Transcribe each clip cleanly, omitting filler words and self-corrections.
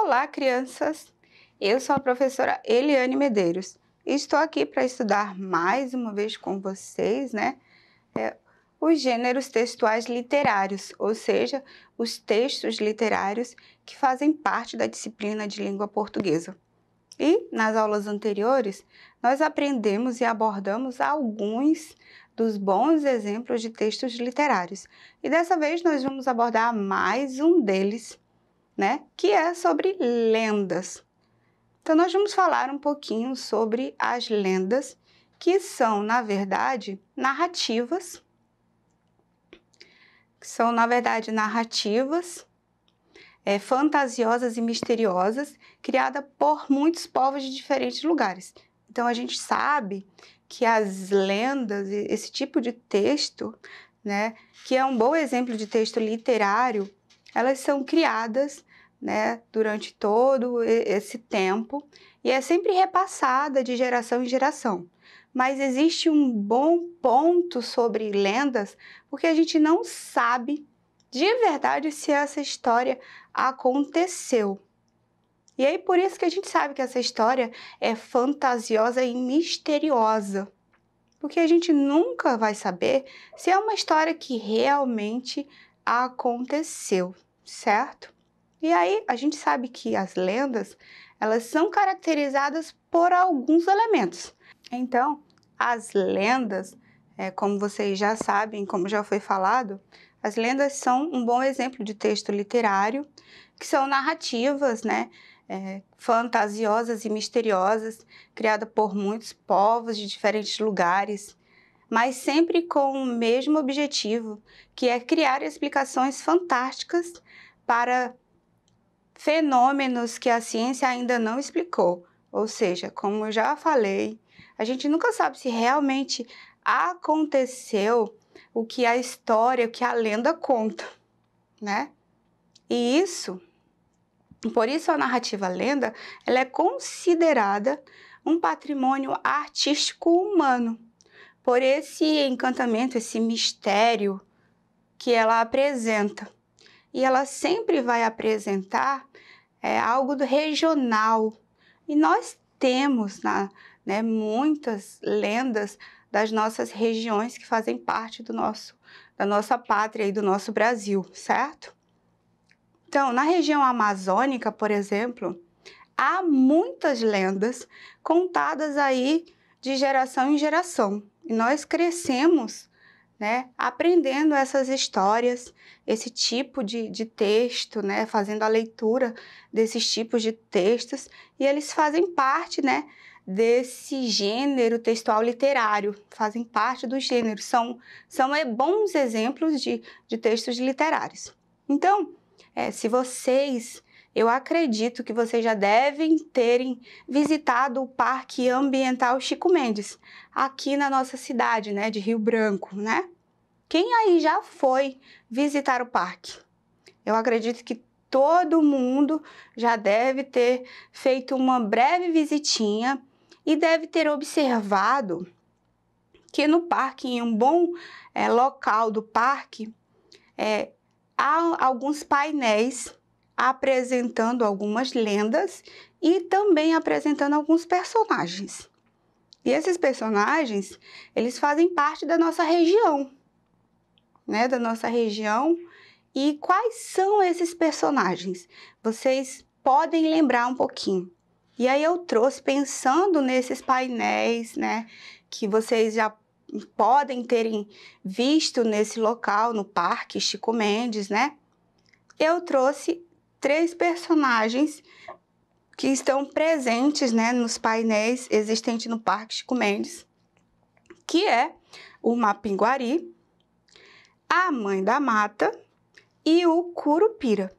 Olá, crianças! Eu sou a professora Eliane Medeiros e estou aqui para estudar mais uma vez com vocês, os gêneros textuais literários, ou seja, os textos literários que fazem parte da disciplina de língua portuguesa. E, nas aulas anteriores, nós aprendemos e abordamos alguns dos bons exemplos de textos literários. E dessa vez nós vamos abordar mais um deles, que é sobre lendas. Então, nós vamos falar um pouquinho sobre as lendas, que são, na verdade, narrativas, fantasiosas e misteriosas, criadas por muitos povos de diferentes lugares. Então, a gente sabe que as lendas, esse tipo de texto, que é um bom exemplo de texto literário, elas são criadas durante todo esse tempo e é sempre repassada de geração em geração. Mas existe um bom ponto sobre lendas, porque a gente não sabe de verdade se essa história aconteceu. E aí por isso que a gente sabe que essa história é fantasiosa e misteriosa, porque a gente nunca vai saber se é uma história que realmente aconteceu, certo? E aí a gente sabe que as lendas, elas são caracterizadas por alguns elementos. Então, as lendas, como vocês já sabem, como já foi falado, as lendas são um bom exemplo de texto literário, que são narrativas, fantasiosas e misteriosas, criadas por muitos povos de diferentes lugares, mas sempre com o mesmo objetivo, que é criar explicações fantásticas para fenômenos que a ciência ainda não explicou. Ou seja, como eu já falei, a gente nunca sabe se realmente aconteceu o que a história, o que a lenda conta, E por isso a narrativa lenda, ela é considerada um patrimônio artístico humano, por esse encantamento, esse mistério que ela apresenta. E ela sempre vai apresentar algo do regional. E nós temos muitas lendas das nossas regiões que fazem parte da nossa pátria e do nosso Brasil, certo? Então, na região amazônica, por exemplo, há muitas lendas contadas aí de geração em geração. E nós crescemos aprendendo essas histórias, esse tipo de texto, fazendo a leitura desses tipos de textos, e eles fazem parte desse gênero textual literário, fazem parte do gênero, são bons exemplos de textos literários. Então, eu acredito que vocês já devem terem visitado o Parque Ambiental Chico Mendes, aqui na nossa cidade, de Rio Branco, Quem aí já foi visitar o parque? Eu acredito que todo mundo já deve ter feito uma breve visitinha e deve ter observado que no parque, em um bom local do parque, há alguns painéis apresentando algumas lendas e também apresentando alguns personagens. E esses personagens, eles fazem parte da nossa região, E quais são esses personagens? Vocês podem lembrar um pouquinho. E aí eu trouxe, pensando nesses painéis, que vocês já podem terem visto nesse local, no Parque Chico Mendes, Eu trouxe 3 personagens que estão presentes, nos painéis existentes no Parque Chico Mendes, que é o Mapinguari, a Mãe da Mata e o Curupira.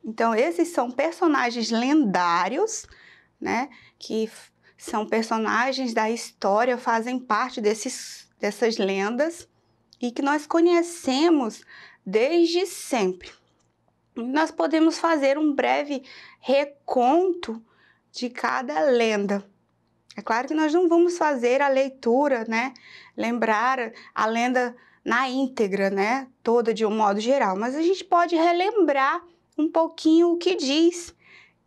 Então, esses são personagens lendários, que são personagens da história, fazem parte dessas lendas e que nós conhecemos desde sempre. Nós podemos fazer um breve reconto de cada lenda. É claro que nós não vamos fazer a leitura, lembrar a lenda na íntegra, toda de um modo geral, mas a gente pode relembrar um pouquinho o que diz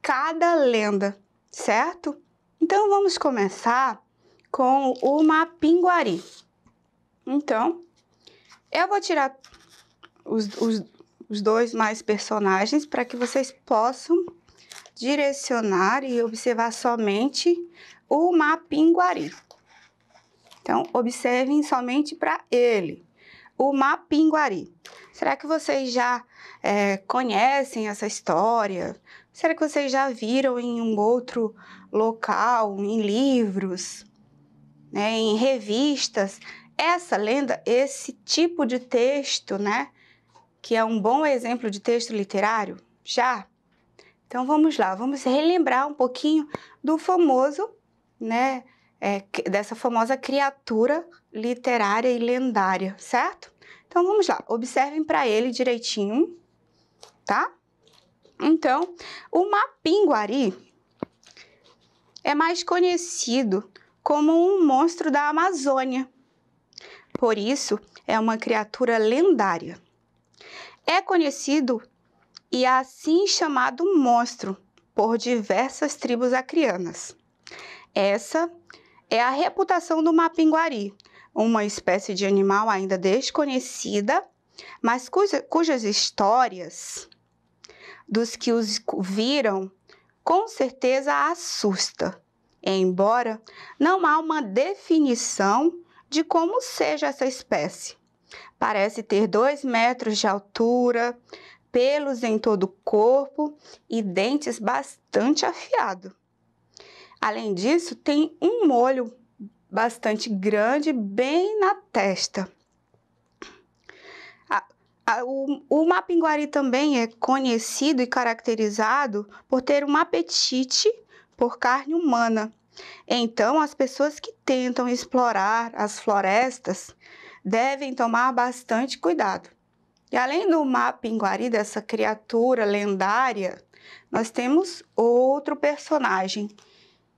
cada lenda, certo? Então, vamos começar com o Mapinguari. Então, eu vou tirar os dois mais personagens para que vocês possam direcionar e observar somente o Mapinguari. Então, observem somente para ele, o Mapinguari. Será que vocês já conhecem essa história? Será que vocês já viram em um outro local, em livros, né, em revistas? Essa lenda, esse tipo de texto, né, que é um bom exemplo de texto literário? Já? Então, vamos lá, vamos relembrar um pouquinho do famoso, né, dessa famosa criatura literária e lendária, certo? Então, vamos lá, observem para ele direitinho, tá? Então, o Mapinguari é mais conhecido como um monstro da Amazônia. Por isso, é uma criatura lendária. É conhecido e assim chamado monstro por diversas tribos acrianas. Essa é a reputação do Mapinguari, uma espécie de animal ainda desconhecida, mas cujas histórias dos que os viram com certeza assusta, embora não há uma definição de como seja essa espécie. Parece ter 2 metros de altura, pelos em todo o corpo e dentes bastante afiados. Além disso, tem um olho bastante grande bem na testa. O Mapinguari também é conhecido e caracterizado por ter um apetite por carne humana. Então, as pessoas que tentam explorar as florestas devem tomar bastante cuidado. E além do Mapinguari, dessa criatura lendária, nós temos outro personagem,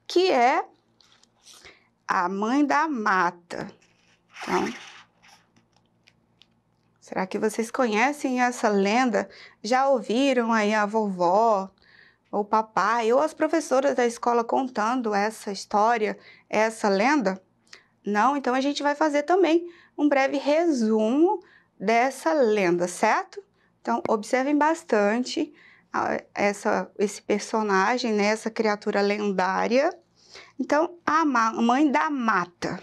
que é a Mãe da Mata. Então, será que vocês conhecem essa lenda? Já ouviram aí a vovó, ou o papai, ou as professoras da escola contando essa história, essa lenda? Não? Então, a gente vai fazer também um breve resumo dessa lenda, certo? Então, observem bastante esse personagem, né? Essa criatura lendária. Então, a Mãe da Mata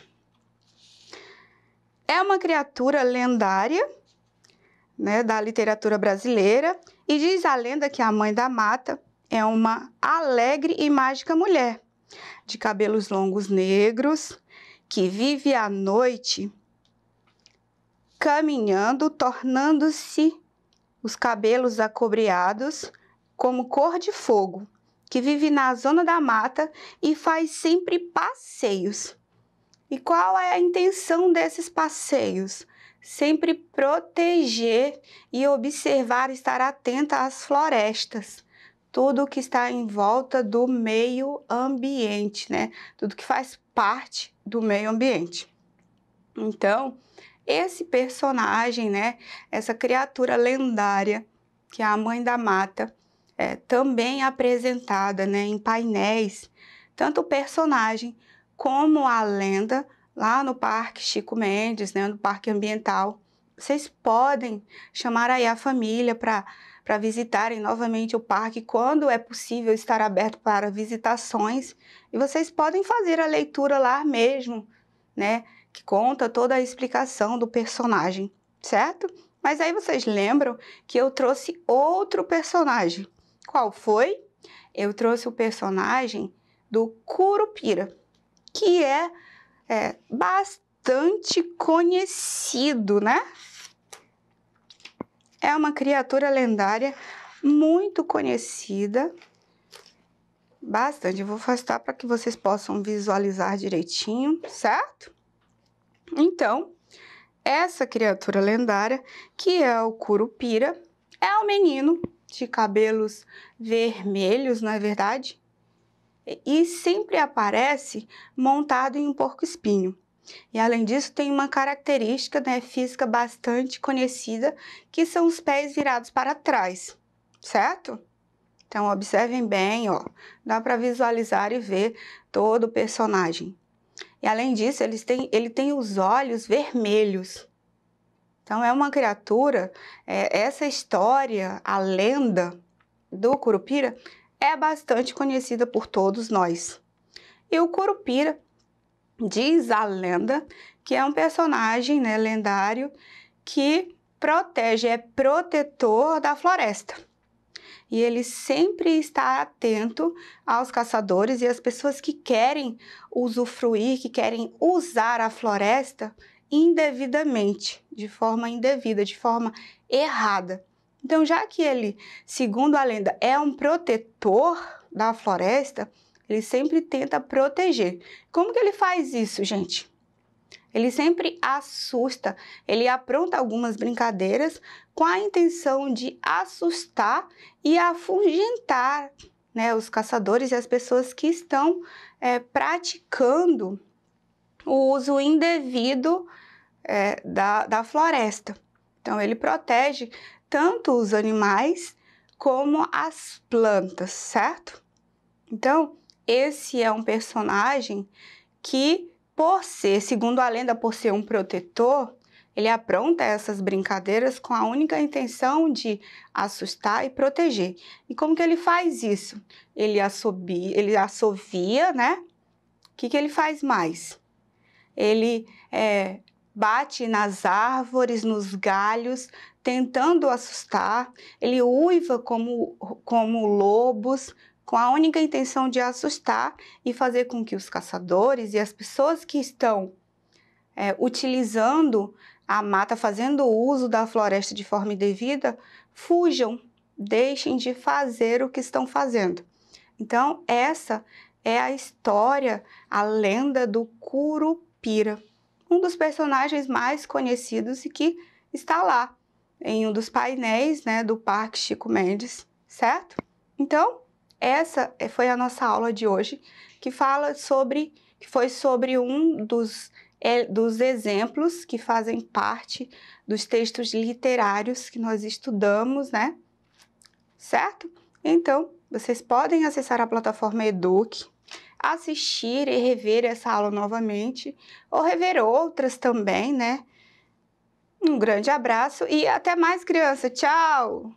é uma criatura lendária, né, da literatura brasileira, e diz a lenda que a Mãe da Mata é uma alegre e mágica mulher, de cabelos longos negros, que vive à noite caminhando, tornando-se os cabelos acobreados como cor de fogo, que vive na zona da mata e faz sempre passeios. E qual é a intenção desses passeios? Sempre proteger e observar, estar atenta às florestas, tudo que está em volta do meio ambiente, né? Tudo que faz parte do meio ambiente. Então, esse personagem, né? Essa criatura lendária, que é a Mãe da Mata, também apresentada, né, em painéis, tanto o personagem como a lenda, lá no Parque Chico Mendes, né, no Parque Ambiental. Vocês podem chamar aí a família para visitarem novamente o parque quando é possível estar aberto para visitações. E vocês podem fazer a leitura lá mesmo, né, que conta toda a explicação do personagem, certo? Mas aí vocês lembram que eu trouxe outro personagem. Qual foi? Eu trouxe o personagem do Curupira, que é bastante conhecido, né? É uma criatura lendária muito conhecida, bastante. Eu vou afastar para que vocês possam visualizar direitinho, certo? Então, essa criatura lendária, que é o Curupira, é um menino de cabelos vermelhos, não é verdade? E sempre aparece montado em um porco-espinho. E além disso, tem uma característica, né, física bastante conhecida, que são os pés virados para trás, certo? Então, observem bem, ó, dá para visualizar e ver todo o personagem. E além disso, ele tem os olhos vermelhos. Então, é uma criatura, essa história, a lenda do Curupira, é bastante conhecida por todos nós. E o Curupira, diz a lenda, que é um personagem, né, lendário que protege, é protetor da floresta. E ele sempre está atento aos caçadores e às pessoas que querem usufruir, que querem usar a floresta indevidamente, de forma indevida, de forma errada. Então, já que ele, segundo a lenda, é um protetor da floresta, ele sempre tenta proteger. Como que ele faz isso, gente? Ele sempre assusta, ele apronta algumas brincadeiras com a intenção de assustar e afugentar, né, os caçadores e as pessoas que estão praticando o uso indevido da floresta. Então, ele protege tanto os animais como as plantas, certo? Então, esse é um personagem que, por ser, segundo a lenda, por ser um protetor, ele apronta essas brincadeiras com a única intenção de assustar e proteger. E como que ele faz isso? Ele assovia, né? O que ele faz mais? Ele bate nas árvores, nos galhos, tentando assustar. Ele uiva como lobos, com a única intenção de assustar e fazer com que os caçadores e as pessoas que estão utilizando a mata, fazendo uso da floresta de forma indevida, fujam, deixem de fazer o que estão fazendo. Então, essa é a história, a lenda do Curupira, um dos personagens mais conhecidos e que está lá em um dos painéis, né, do Parque Chico Mendes, certo? Então, essa foi a nossa aula de hoje, que foi sobre um dos exemplos que fazem parte dos textos literários que nós estudamos, né? Certo? Então, vocês podem acessar a plataforma Eduque, assistir e rever essa aula novamente, ou rever outras também, né? Um grande abraço e até mais, criança. Tchau!